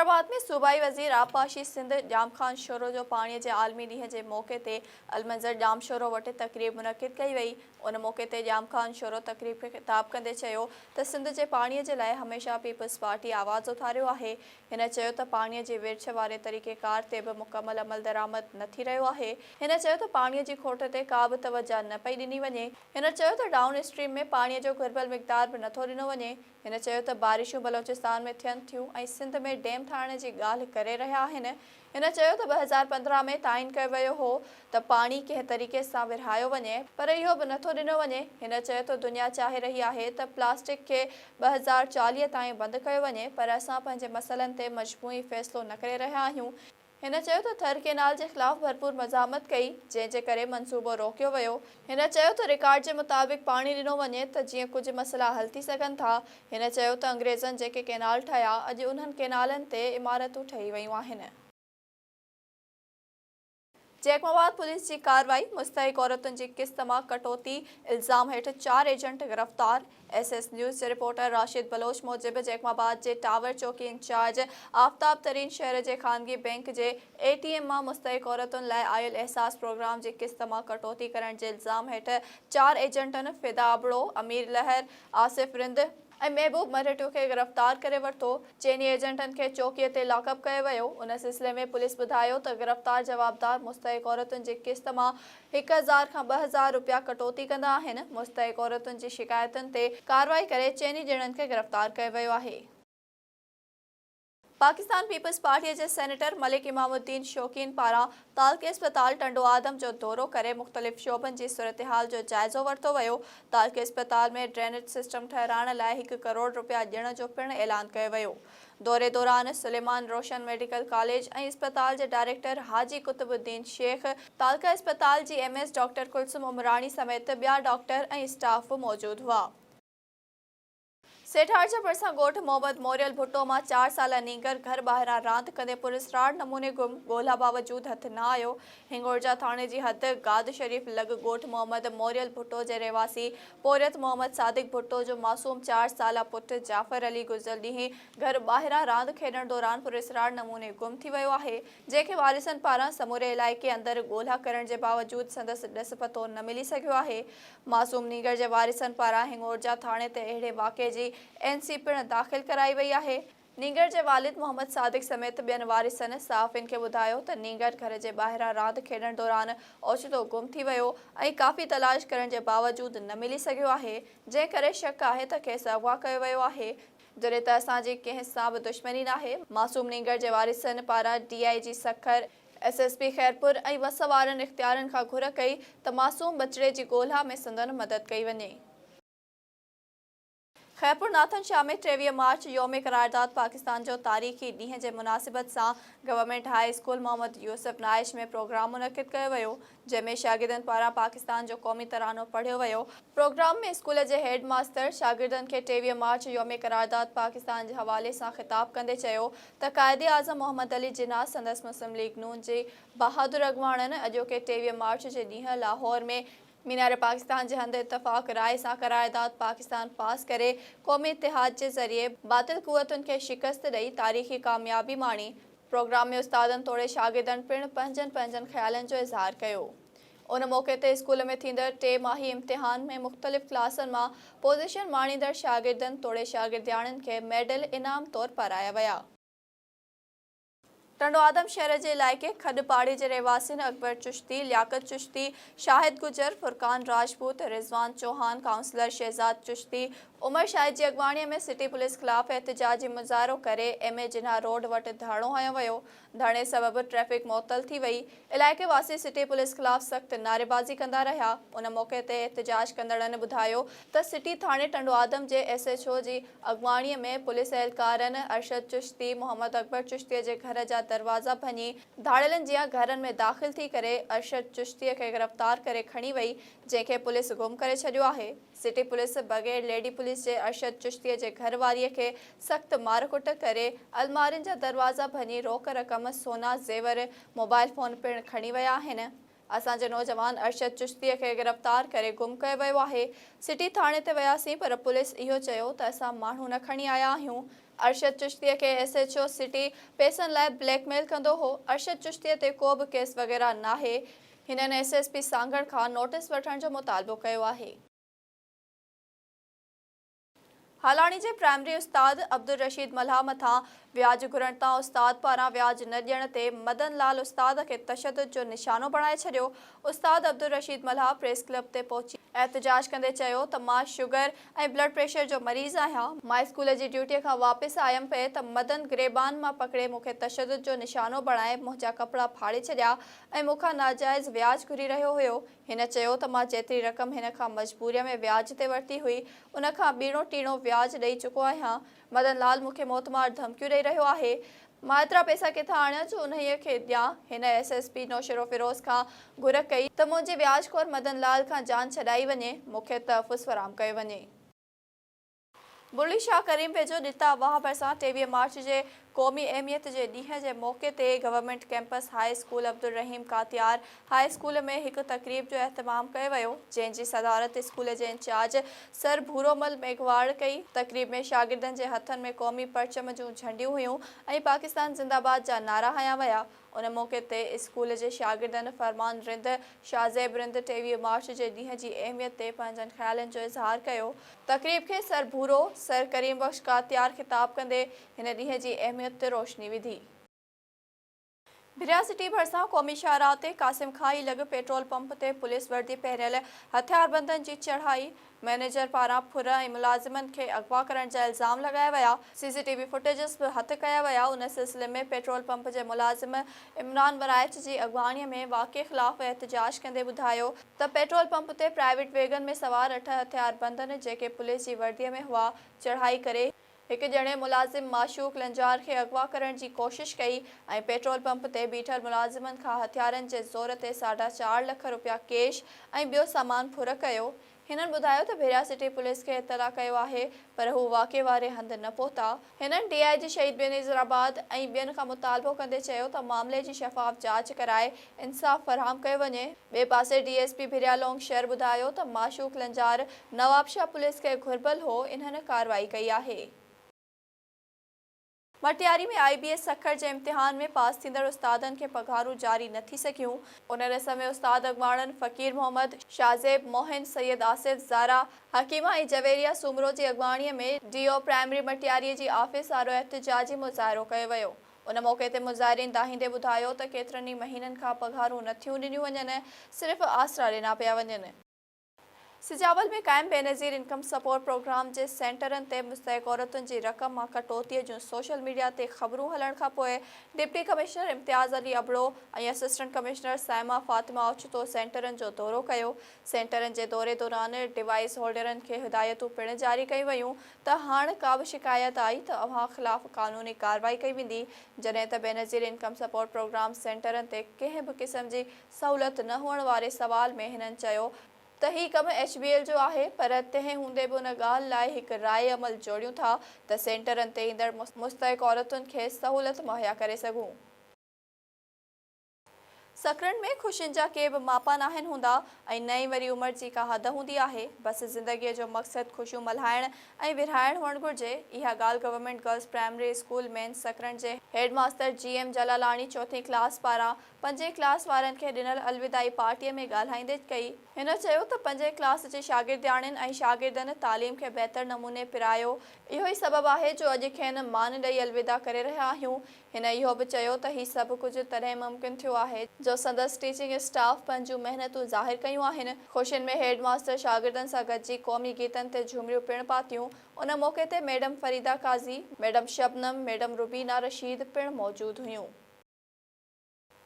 हैदराबाद में सूबाई वज़ीर आबपाशी सिंध जाम खान शोरो जो पानी के आलमी ॾींहं के मौके ते अलमंज़र जाम शोरो वटि तक़रीब मुनक़िद कई वई। उन मौके ते जाम खान शोरो तक़रीब खे ख़िताब कंदे चयो त सिंध के पानी के लाइ हमेशा पीपल्स पार्टी आवाज़ उथारियो आहे। हिन चयो त पानी जी विर्छ वारे तरीक़ेकार ते भी मुकम्मल अमल दरामद न थी रहियो आहे। हिन चयो त पानी की खोट ते का भी तवज्जो न पई ॾिनी वञे। हिन चयो त डाउन स्ट्रीम में पानी जो घुर्बल मिक़दार भी नथो ॾिनो वञे। हिन चयो त बारिशूं बलोचिस्तान में थियनि थियूं ऐं सिंध में डैम ठाहिण जी ॻाल्हि करे रहिया आहिनि। हिन चयो त 2015 में ताइन कयो वियो हो त पानी कंहिं तरीक़े सां विरहायो वञे, पर इहो भी नथो ॾिनो वञे। हिन चयो त दुनिया चाहे रही आहे त प्लास्टिक खे 2040 ताईं बंदि कयो वञे, पर असां पंहिंजे मसइलनि ते मजमूई फ़ैसिलो न करे रहिया आहियूं। हिन चयो त थर केनाल के ख़िलाफ़ भरपूर मज़ामत कई, जंहिंजे करे मनसूबो रोकियो वियो। हिन चयो त रिकॉर्ड के मुताबिक़ पानी ॾिनो वञे त जीअं कुछ मसइला हल थी सघनि था। हिन चयो त अंग्रेज़नि जेके केनाल ठाहिया, अॼु उन्हनि केनालनि ते इमारतूं ठही वयूं आहिनि। जैकमाबाद पुलिस की कार्रवाई मुस्तहिक औरतुनि की किस्त मां कटौती इल्ज़ाम हेठ 4 एजेंट गिरफ्तार। SS न्यूज़ जे रिपोर्टर राशिद बलोच मूजिब जैकमाबाद के टावर चौकी इंचार्ज आफ्ताब तरीन शहर के खानगी बैंक के ATM मां मुस्तहिक औरतुनि लाइ आयल एहसास प्रोग्राम की किस्त मां कटौती करण के इल्ज़ाम हेठ 4 एजेंटन फिदा अबड़ो, अमीर लहर, आसिफ रिंद ऐं महबूब मरहटियो के गिरफ्तार करे वरितो। चइनी एजेंटन के चौकीअ ते लॉकअप कयो वियो। उन सिलसिले में पुलिस ॿुधायो त गिरफ्तार जवाबदार मुस्तहिक औरतुनि जी किस्त मां 1000 खां 2000 रुपया कटौती कंदा आहिनि। मुस्तहिक औरतुनि जी शिकायतुनि ते कार्रवाई करे चइनी ॼणनि खे गिरफ्तार कयो वियो आहे। पाकिस्तान पीपल्स पार्टी के सेनेटर मलिक इमामुद्दीन शौकीन पारां तालके अस्पताल टंडो आदम जो दौरो करे मुख़्तलिफ़ शोबन की सूरत हाल जो जायज़ो वरितो वियो। तालके अस्पताल में ड्रेनेज सिस्टम ठहिराइण लाइ 1 करोड़ रुपया ॾियण जो पिणु ऐलान कयो वियो। दौरे दौरान सुलेमान रोशन मेडिकल कॉलेज ऐं अस्पताल के डायरेक्टर हाजी कुतुबुद्दीन शेख, तालका अस्पताल की MS डॉक्टर कुलसुम उमरानी समेत ॿिया डॉक्टर ऐं स्टाफ मौजूद हुआ। सेठार जे भरिसां ॻोठ मोहम्मद मोरियल भुट्टो मां 4 साल नींगर घर ॿाहिरां रांदि कंदे पुरस्रार नमूने गुम, ॻोल्हा बावजूद हथ न आयो। हिंगोरजा थाणे जी हद गाद शरीफ़ लॻ ॻोठ मोहम्मद मोरियल भुट्टो जे रहवासी पोरियत मोहम्मद सादिक भुट्टो जो मासूम 4 साला पुट जाफ़र अली गुज़िरियल ॾींहुं घर ॿाहिरां रांदि खेॾण दौरान पुरस्रार नमूने गुम थी वियो आहे, जंहिंखे वारिसनि पारां समूरे इलाइक़े अंदरि ॻोल्हा करण जे बावजूद संदसि ॾस पतो न मिली सघियो आहे। मासूम नींगर जे वारिसनि पारां हिंगोरजा थाणे ते अहिड़े वाक़े जी NC पिणु दाख़िल कराई वई आहे। नींगर जे वालिद मोहम्मद सादिक समेत ॿियनि वारिसनि सहाफ़ियुनि खे ॿुधायो त नींगर घर जे ॿाहिरां रांदि खेॾण दौरान ओचितो गुम थी वियो ऐं काफ़ी तलाश करण जे बावजूद न मिली सघियो आहे, जंहिं करे शक आहे त खेसि अगवा कयो वियो आहे। जॾहिं त असांजी कंहिं सां बि दुश्मनी नाहे। मासूम नींगर जे वारिसनि पारां DIG सखर, SSP खैरपुर ऐं वस वारनि इख़्तियारनि खां घुर कई त मासूम बचिड़े जी ॻोल्हा में संदनि मदद कई वञे। खैरपुर नाथन शाह में 23 मार्च योम क़रारदाद पाकिस्तान जो तारीख़ी ॾींहं जे मुनासिबत सां government high school Mohammad Yusuf nice में प्रोग्राम मुनक़िद कयो वियो, जंहिंमें शागिर्दनि पारां पाकिस्तान जो क़ौमी तरानो पढ़ियो वियो। प्रोग्राम में स्कूल जे हेड मास्टर शागिर्दनि खे 23 मार्च योम क़रारदाद पाकिस्तान जे हवाले सां ख़िताब कंदे चयो त क़ाइदे आज़म मोहम्मद अली जिन्ना संदसि मुस्लिम लीग नून जी बहादुर अॻवाननि अॼोके 23 मार्च जे ॾींहुं लाहौर में मीनार पाकिस्तान जे हंधि इतफ़ाक़ राय सां क़रारदाद पाकिस्तान पास करे क़ौमी इतिहाद जे ज़रिए बातिल क़ुव्वतुनि खे शिकस्त ॾेई तारीख़ी कामयाबी माणी। प्रोग्राम में उस्तादनि तोड़े शागिर्दनि पिणु पंहिंजनि ख़्यालनि जो इज़हार कयो। उन मौक़े ते स्कूल में थींदड़ 3 माही इम्तिहान में मुख़्तलिफ़ क्लासनि मां पोज़ीशन माणींदड़ शागिर्दनि तोड़े शागिर्दियाणनि खे मेडल इनाम तौरु पाराया विया। टंडो आदम शहर के इलाइक़े खडपाड़ी के रहवासिन अकबर चिश्ती, लियाकत चिश्ती, शाहिद गुजर, फुरकान राजपूत, रिजवान चौहान, काउंसलर शहजाद चिश्ती, उमर शाहिद की अगवाणी में सिटी पुलिस खिलाफ एहतजाजी मुज़ाहरो करे MA जिन्ना रोड वटि धरणो हयो वियो। धरणे सबबि ट्रैफिक मुअत्तल थी वई। इलाइक़े वासी सिटी पुलिस खिलाफ सख्त नारेबाज़ी कंदा रहिया। उन मौक़े ते एहतजाज कंदड़नि ॿुधायो त सिटी थाणे टंडो आदम जे SHO जी अगवाणीअ में पुलिस एहलकारनि अरशद चिश्ती, मोहम्मद अकबर चिश्तीअ जे घर जा दरवाज़ा भञी धाड़ियलनि जियां घरनि में दाख़िल थी करे अरशद चिश्तीअ खे गिरफ़्तार करे खणी वई, जंहिंखे पुलिस गुम करे छॾियो आहे। सिटी पुलिस बग़ैर लेडी पुलिस जे अरशद चिश्तीअ जे घरवारीअ खे सख़्त मारकुट करे अलमारियुनि जा दरवाज़ा भञी रोक रक़म, सोना, ज़ेवर, मोबाइल फ़ोन पिणु खणी विया आहिनि। असांजे नौजवान अरशद चिश्तीअ खे गिरफ़्तार करे गुम कयो वियो आहे। सिटी थाणे ते वियासीं पर पुलिस इहो चयो त असां माण्हू न खणी आया आहियूं। अरशद चिश्तीअ खे SHO सिटी पैसनि लाइ ब्लैकमेल कंदो हो। अरशद चिश्तीअ ते को बि केस वग़ैरह नाहे। हिननि SSP सांगड़ खां नोटिस वठण जो मुतालबो कयो आहे। हालाणी जे प्राइमरी उस्ताद अब्दुल रशीद मल्हा मथां व्याज घुरण तां उस्ताद पारां व्याज न ॾियण ते मदन लाल उस्ताद खे तशद्दुद जो निशानो बणाए छॾियो। उस्ताद अब्दुल रशीद मल्हा प्रेस क्लब ते पहुची एहतजाज कंदे चयो त मां शुगर ऐं ब्लड प्रेशर जो मरीज़ आहियां। मां स्कूल जी ड्यूटीअ खां वापसि आयमि पे त मदन गिरेबान मां पकड़े मूंखे तशद्दुद जो निशानो बणाए मुंहिंजा कपिड़ा फाड़े छॾिया ऐं मूंखां नाजाइज़ व्याज घुरी रहियो हुयो। हिन चयो त मां जेतिरी रक़म हिन खां मजबूरीअ में व्याज ते वरिती हुई उन खां ॿीणो टीणो व्याज ॾेई चुको आहियां। मदन लाल मूंखे मौतमार धमकियूं ॾेई रहियो आहे। मां एतिरा पैसा किथां आणियां जो उन्हीअ खे ॾियां। हिन SSP नौशरो फिरोज़ खां घुर कई त मुंहिंजे व्याजखोर मदन लाल खां जान छॾाई वञे, मूंखे तहफ़ुज़ फराहम कयो वञे। बुरली शाह करीम वेझो ॾिता वाह भरिसां 23 मार्च जे क़ौमी अहमियत जे ॾींहं जे मौक़े ते government campus high school Abdul Rahim Katiyar high school में हिकु तक़रीब जो अहतमाम कयो वियो, जंहिंजी सदारत स्कूल जे इंचार्ज सर भूरोमल मेघवाड़ कई। तक़रीब में शागिर्दनि जे हथनि में क़ौमी परचम जूं झंडियूं हुयूं ऐं पाकिस्तान ज़िंदाबाद जा नारा हयां विया। उन मौक़े ते स्कूल जे शागिर्दनि फरमान रिंद शाज़ेब रिंद 23 मार्च जे ॾींहं जी अहमियत ते पंहिंजनि ख़्यालनि जो इज़हार कयो। तक़रीब खे सर भूरो सर करीम बख्श कातियार ख़िताब कंदे हिन ॾींहं जी अहमियत ते रोशनी विधी। भिरिया सिटी भरिसां क़ौमी शाहराह ते कासिम खां लॻ पेट्रोल पंप ते पुलिस वर्दी पहिरियल हथियारबंदनि जी चढ़ाई, मैनेजर पारां फुर ऐं मुलाज़िमनि खे अगवा करण जा इल्ज़ाम लॻाया विया। CCTV फुटेजिस बि हथ कया विया। उन सिलसिले में पेट्रोल पंप जे मुलाज़िम इमरान बराइच जी अॻवाणीअ में वाक़िए ख़िलाफ़ एहतजाज कंदे ॿुधायो त पेट्रोल पंप ते प्राइवेट वैगन में सवार 8 हथियारबंदनि जेके पुलिस जी वर्दीअ में हुआ चढ़ाई करे हिकु ॼणे मुलाज़िम माशूक लंजार खे अगवा करण जी कोशिश कई ऐं पेट्रोल पंप ते बीठल मुलाज़िमनि खां हथियारनि जे ज़ोर ते 4.5 लख रुपया कैश ऐं ॿियो सामान फुर कयो। हिननि ॿुधायो त भिरिया सिटी पुलिस खे इतला कयो आहे पर हू वाक़िए वारे हंधि न पहुता। हिननि DIG शहीद बेनज़ीराबाद ऐं ॿियनि खां मुतालबो कंदे चयो त मामले जी शफ़ाफ़ जांच कराए इंसाफ़ फराहम कयो वञे। ॿिए पासे DSP भिरिया लोंग शहर ॿुधायो त माशूक लंजार नवाबशाह पुलिस खे घुर्बल हो, इन्हनि कार्रवाई कई आहे। मटियारी में IBS सखर जे इम्तिहान में पास थींदड़ उस्तादनि खे पघारूं जारी न थी सघियूं। उन रस्म में उस्ताद अॻवाणनि फ़कीर मोहम्मद शाज़ेब मोहिन सैयद आसिफ ज़ारा हकीमा ऐं जवेरिया सूमरो जी अॻवाणीअ में DO प्राइमरी मटियारीअ जी ऑफिस वारो एहतजाजी मुज़ाहिरो कयो वियो। उन मौक़े ते मुज़ाहिरीन दाहींदे ॿुधायो त केतिरनि ई महीननि खां पघारूं नथियूं ॾिनियूं वञनि, सिर्फ़ आसरा ॾिना पिया वञनि। सिजावल में क़ाइम बेनज़ीर इनकम सपोर्ट प्रोग्राम जे सेंटरनि ते मुस्तहिक़ औरतुनि जी रक़म मां कटौतीअ जूं सोशल मीडिया ते ख़बरूं हलण खां पोइ डिप्टी कमिश्नर इम्तियाज़ अली अबड़ो ऐं असिस्टेंट कमिश्नर साइमा फ़ातिमा ओचितो सेंटरनि जो दौरो कयो। सेंटरनि जे दौरे दौरान डिवाइस होल्डरनि खे हिदायतूं पिणु जारी कयूं वयूं त हाणे का बि शिकायत आई त अव्हां ख़िलाफ़ कानूनी कार्रवाई कई वेंदी, जॾहिं त बेनज़ीर इनकम सपोर्ट प्रोग्राम सेंटरनि ते कंहिं बि क़िस्म जी सहूलियत न हुअण वारे सवाल में हिननि चयो त ही कमु HBL जो आहे, पर तंहिं हूंदे बि उन ॻाल्हि लाइ हिकु राय अमल जोड़ियूं था त सेंटरनि ते ईंदड़ मुस्तहिक़ औरतुनि खे सहूलियत मुहैया करे सघूं। सखरनि में ख़ुशियुनि जा के बि मापा नाहिनि हूंदा ऐं न ई वरी उमिरि जी का हद हूंदी आहे। बसि ज़िंदगीअ जो मक़सदु ख़ुशियूं मल्हाइण ऐं विरहाइण हुअणु घुरिजे। इहा ॻाल्हि government girls primary school main सखरनि जे हेड मास्टर GM जलालाणी चौथीं क्लास पारां 5वीं क्लास वारनि खे ॾिनल अलविदाई पार्टीअ में ॻाल्हाईंदे कई। हिन चयो त 5वीं क्लास जे शागिर्दियाणियुनि ऐं शागिर्दनि तालीम खे बहितर नमूने पिरायो, इहो ई सबबु आहे जो अॼु खेनि मान ॾेई अलविदा करे रहिया आहियूं। हिन इहो बि चयो त ही सभु कुझु तॾहिं मुमकिन थियो आहे जो संदसि टीचिंग स्टाफ पंहिंजूं महिनतूं ज़ाहिर कयूं आहिनि। ख़ुशियुनि में हेड मास्टर शागिर्दनि सां गॾिजी क़ौमी गीतनि ते झुमिरियूं पिणु पातियूं। उन मौक़े ते मैडम फरीदा काज़ी, मैडम शबनम, मैडम रुबीना रशीद पिणु मौजूदु हुयूं।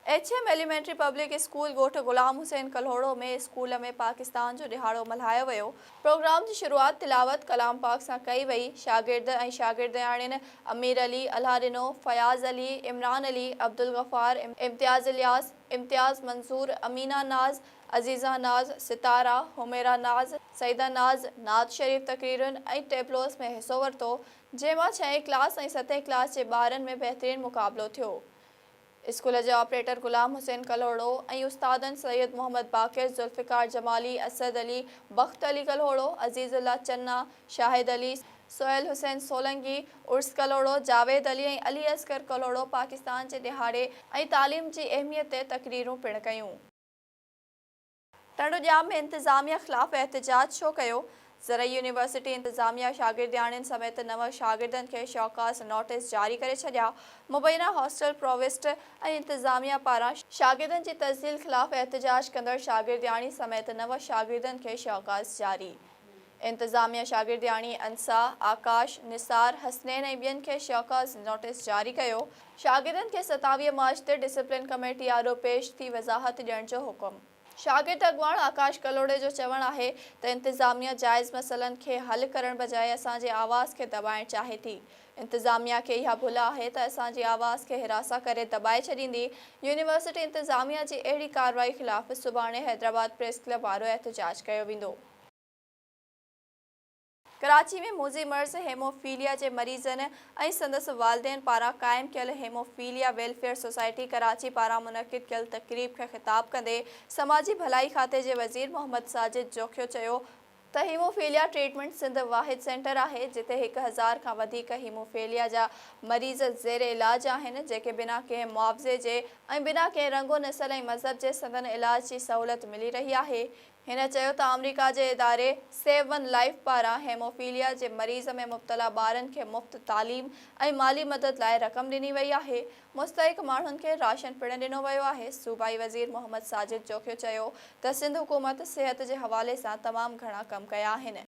HM एलिमेंट्री पब्लिक स्कूल ॻोठ ग़ुलाम हुसैन कल्होड़ो में स्कूल में पाकिस्तान जो ॾिहाड़ो मल्हायो वियो। प्रोग्राम जी शुरूआत तिलावत कलाम पाक सां कई वई। शागिर्द ऐं शागिर्दियाणियुनि अमीर अली, अल्हारिनो, फयाज़ अली, इमरान अली, अब्दुल गफ़ार, इम्तियाज़ इलियास, इम्तियाज़ मंसूर, अमीना नाज़, अज़ीज़ा नाज़, सितारा, हुमेरा नाज़, सईदा नाज़, नात शरीफ़ तक़रीरुनि ऐं टेबलोस में हिसो वरितो, जंहिं मां 6वीं क्लास ऐं 7वीं क्लास जे ॿारनि में बहितरीनु मुक़ाबिलो थियो। स्कूल जे ऑपरेटर गुलाम हुसैन कलोड़ो ऐं उस्तादनि सैयद मोहम्मद बाक़िर, जुल्फ़िकार जमाली, असद अली, बख्त अली कलोड़ो, अज़ीज़ुल्लाह चन्ना, शाहिद अली, सोहेल हुसैन सोलंकी, उर्स कलोड़ो, जावेद अली ऐं अली असगर कलोड़ो पाकिस्तान जे दिहाड़े ऐं तालीम जी अहमियत ते तक़रीरूं पिणु कयूं। टंडुजाम में इंतज़ामिया ख़िलाफ़ एहतजाज छो कयो? ज़रई यूनिवर्सिटी इंतज़ामिया शागिर्दियाणियुनि समेत 9 शागिर्दनि खे शौकास नोटिस जारी करे छॾिया। मुबैना हॉस्टल प्रोविस्ट ऐं इंतज़ामिया पारां शागिर्दनि जी तस्दील ख़िलाफ़ एहतजाज कंदड़ शागिर्दियाणी समेत 9 शागिर्दनि खे शौकास जारी। इंतज़ामिया शागिर्दियाणी अंसा, आकाश, निसार, हसनैन ऐं ॿियनि खे शौकास नोटिस जारी कयो। शागिर्दनि खे 27 मार्च ते डिसिप्लिन कमेटी आॾो पेश थी वज़ाहत ॾियण जो हुकुम। शागिर्द अॻवान आकाश कलोड़े जो चवणु आहे त इंतज़ामिया जाइज़ मसइलनि खे हल करण बजाए असांजे आवाज़ खे दॿाइणु चाहे थी। इंतज़ामिया खे इहा भुल आहे त असांजी आवाज़ खे हिरासा करे दॿाए छॾींदी। यूनिवर्सिटी इंतज़ामिया जी अहिड़ी कार्रवाई ख़िलाफ़ सुभाणे हैदराबाद प्रेस क्लब पारां एहतजाज कयो वेंदो। कराची में मुज़ी मर्ज़ हेमोफीलिया जे मरीज़नि ऐं संदसि वालिदैन पारां क़ाइमु कयल हेमोफीलिया वेलफेयर सोसाइटी कराची पारां मुनक़िद कयल तक़रीब खे ख़िताब कंदे समाजी भलाई खाते जे वज़ीर मोहम्मद साजिद जोखियो चयो त हीमोफीलिया ट्रीटमेंट सिंध वाहिद सेंटर आहे जिते 1000 खां वधीक हीमोफीलिया जा मरीज़ ज़ेर इलाज आहिनि जेके बिना कंहिं मुआवज़े जे ऐं बिना कंहिं रंगो नसल ऐं मज़हब जे संदन इलाज जी सहूलियत मिली रही आहे। हिन चयो त अमरीका जे इदारे सेव वन लाइफ पारां हेमोफीलिया जे मरीज़ में मुब्तला ॿारनि खे मुफ़्त तालीम ऐं माली मदद लाइ रक़म ॾिनी वई आहे। मुस्तहिक माण्हुनि खे राशन पिणु ॾिनो वियो आहे। सूबाई वज़ीर मोहम्मद साजिद जोखियो चयो त सिंध हुकूमत सिहत जे हवाले सां तमामु घणा कम कया आहिनि।